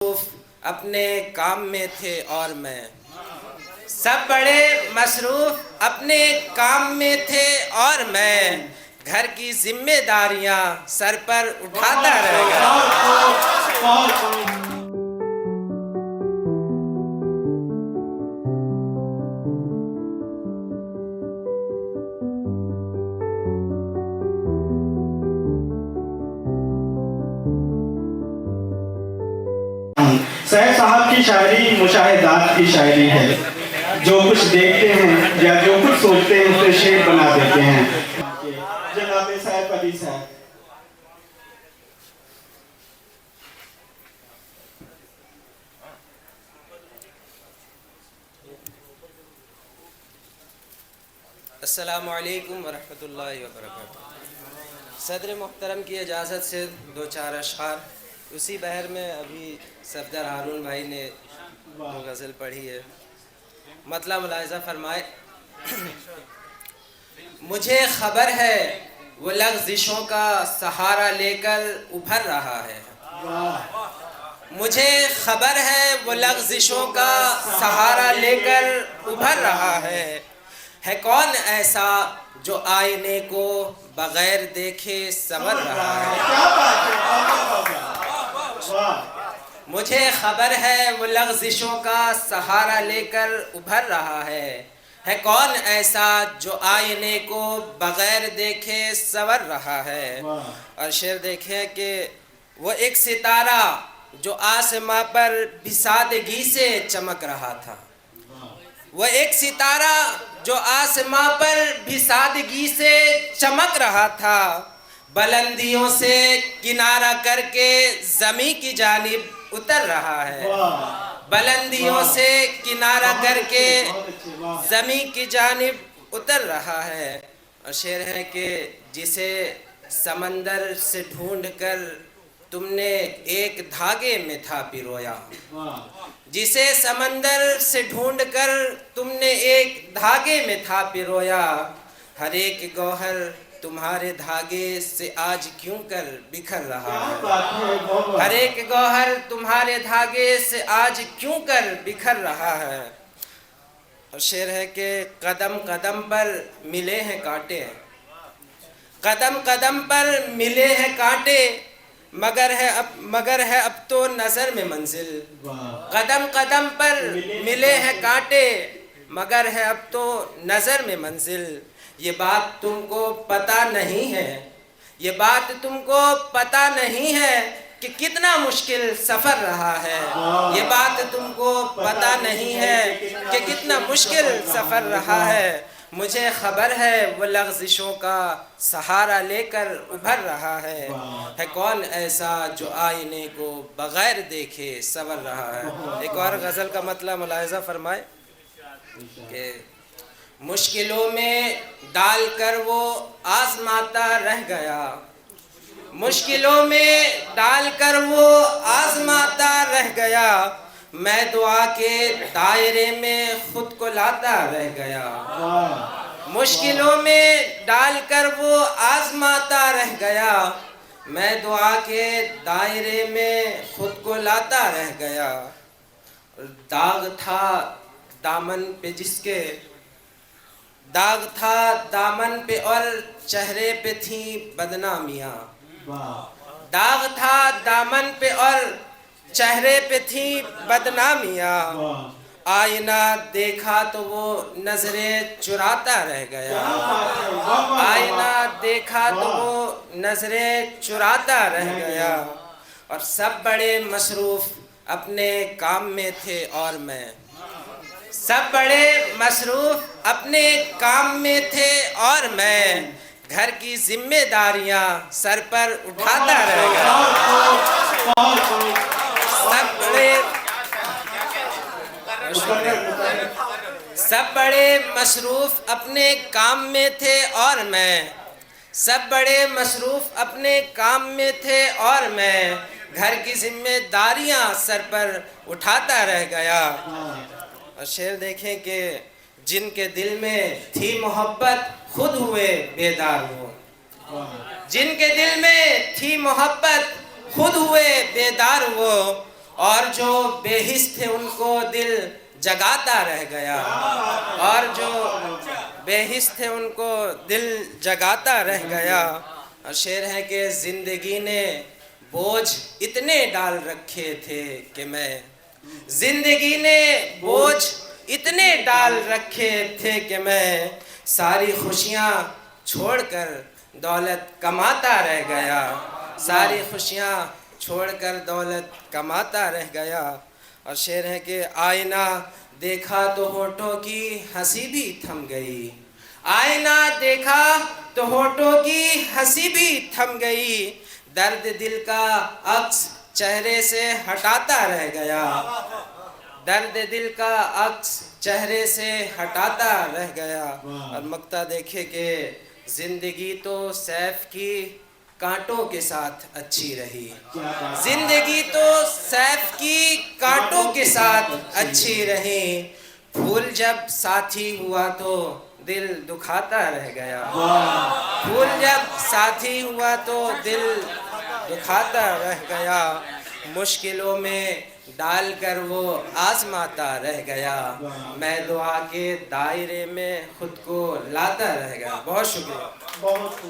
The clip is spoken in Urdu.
مصروف اپنے کام میں تھے اور میں، سب بڑے مصروف اپنے کام میں تھے اور میں گھر کی ذمہ داریاں سر پر اٹھاتا رہ گیا۔ سید صاحب کی شاعری مشاہدات کی شاعری ہے، جو کچھ دیکھتے ہیں یا جو کچھ سوچتے ہیں اسے شعر بنا دیتے ہیں۔ جناب سیف علی صاحب۔ السلام علیکم ورحمۃ اللہ وبرکاتہ۔ صدر محترم کی اجازت سے دو چار اشعار اسی بحر میں ابھی صفدر ہارون بھائی نے وہ غزل پڑھی ہے، مطلب ملاحظہ فرمائے۔ مجھے خبر ہے وہ لغزشوں کا سہارا لے کر ابھر رہا ہے، مجھے خبر ہے وہ لغزشوں کا سہارا لے کر ابھر رہا ہے کون ایسا جو آئینے کو بغیر دیکھے سنور رہا ہے۔ مجھے خبر ہے وہ لغزشوں کا سہارا لے کر ابھر رہا ہے کون ایسا جو آئینے کو بغیر دیکھے سنور رہا ہے۔ اور شعر دیکھیں کہ وہ ایک ستارہ جو آسماں پر بسادگی سے چمک رہا تھا، وہ ایک ستارہ جو آسماں پر بسادگی سے چمک رہا تھا، بلندیوں سے کنارہ کر کے زمین کی جانب اتر رہا ہے، بلندیوں سے کنارہ کر کے زمین کی جانب اتر رہا ہے۔ اور شعر ہے کہ جسے سمندر سے ڈھونڈ کر تم نے ایک دھاگے میں تھا پرویا، جسے سمندر سے ڈھونڈ کر تم نے ایک دھاگے میں تھا پرویا، ہر ایک گوہر تمہارے دھاگے سے آج کیوں کر بکھر رہا ہے، ہر ایک گوہر تمہارے دھاگے سے آج کیوں کر بکھر رہا ہے۔ اور شعر ہے کہ قدم قدم پر ملے ہیں کانٹے، قدم قدم پر ملے ہیں کانٹے، مگر ہے اب تو نظر میں منزل، قدم قدم پر ملے ہیں کانٹے مگر ہے اب تو نظر میں منزل۔ یہ بات تم کو پتہ نہیں ہے، یہ بات تم کو پتہ نہیں ہے کہ کتنا مشکل سفر رہا ہے، یہ بات تم کو پتہ نہیں ہے کہ کتنا مشکل سفر رہا ہے۔ مجھے خبر ہے وہ لغزشوں کا سہارا لے کر ابھر رہا ہے کون ایسا جو آئینے کو بغیر دیکھے سنور رہا ہے۔ ایک اور غزل کا مطلب ملاحظہ فرمائے کہ مشکلوں میں ڈال کر وہ آزماتا رہ گیا، مشکلوں میں ڈال کر وہ آزماتا رہ گیا، میں دعا کے دائرے میں خود کو لاتا رہ گیا، مشکلوں میں ڈال کر وہ آزماتا رہ گیا، میں دعا کے دائرے میں خود کو لاتا رہ گیا۔ داغ تھا دامن پہ جس کے، داغ تھا دامن پہ اور چہرے پہ تھیں بدنامیاں، داغ تھا دامن پہ اور چہرے پہ تھیں بدنامیاں، آئینہ دیکھا تو وہ نظریں چراتا رہ گیا، آئینہ دیکھا تو وہ نظریں چراتا رہ گیا۔ اور سب بڑے مصروف اپنے کام میں تھے اور میں، سب بڑے مصروف اپنے کام میں تھے اور میں گھر کی ذمہ داریاں سر پر اٹھاتا رہ گیا۔ سب بڑے مصروف اپنے کام میں تھے اور میں، سب بڑے مصروف اپنے کام میں تھے اور میں گھر کی ذمہ داریاں سر پر اٹھاتا رہ گیا۔ اور شعر دیکھیں کہ جن کے دل میں تھی محبت خود ہوئے بیدار وہ، جن کے دل میں تھی محبت خود ہوئے بیدار وہ، اور جو بے حس تھے ان کو دل جگاتا رہ گیا، اور جو بے حس تھے ان کو دل جگاتا رہ گیا۔ اور شعر ہے کہ زندگی نے بوجھ اتنے ڈال رکھے تھے کہ میں، زندگی نے بوجھ اتنے ڈال رکھے تھے کہ میں ساری خوشیاں چھوڑ کر دولت کماتا رہ گیا، ساری خوشیاں چھوڑ کر دولت کماتا رہ گیا۔ اور شعر ہے کہ آئینہ دیکھا تو ہونٹوں کی ہنسی بھی تھم گئی، آئینہ دیکھا تو ہونٹوں کی ہنسی بھی تھم گئی، درد دل کا عکس چہرے سے ہٹاتا رہ گیا، درد دل کا عکس چہرے سے ہٹاتا رہ گیا۔ اور مقطع دیکھے کہ زندگی تو سیف کی کانٹوں کے ساتھ اچھی رہی، زندگی تو سیف کی کانٹوں کے ساتھ اچھی رہی، پھول جب ساتھی ہوا تو دل دکھاتا رہ گیا، پھول جب ساتھی ہوا تو دل دکھاتا رہ گیا، مشکلوں میں ڈال کر وہ آزماتا رہ گیا، میں دعا کے دائرے میں خود کو لاتا رہ گیا۔ بہت شکریہ۔ بہت